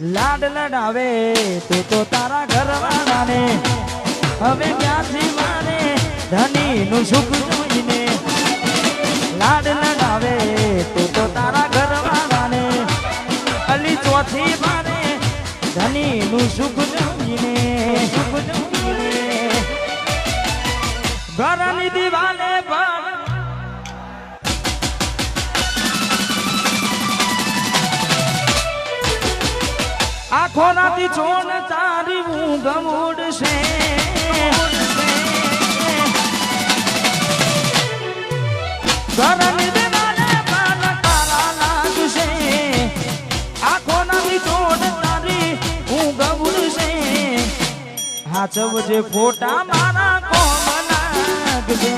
લાડ લડાવે તું તો તારા ઘરવાળાને હવે ક્યાંથી માને ધની નું સુખ જોઈને લાડ લડાવે તું તો તારા ઘરવાળાને અલી ચોથી માને ધની નું સુખ જોઈને ઘરની દિવાલે પર આખો રાતી ચોન તારી ઊંઘ ઉડશે ઘરની દિવાલે પર તારા લાગશે આખો રાતી ચોન તારી ઊંઘ ઉડશે હાચવજે ફોટા મારા કોમ લાગશે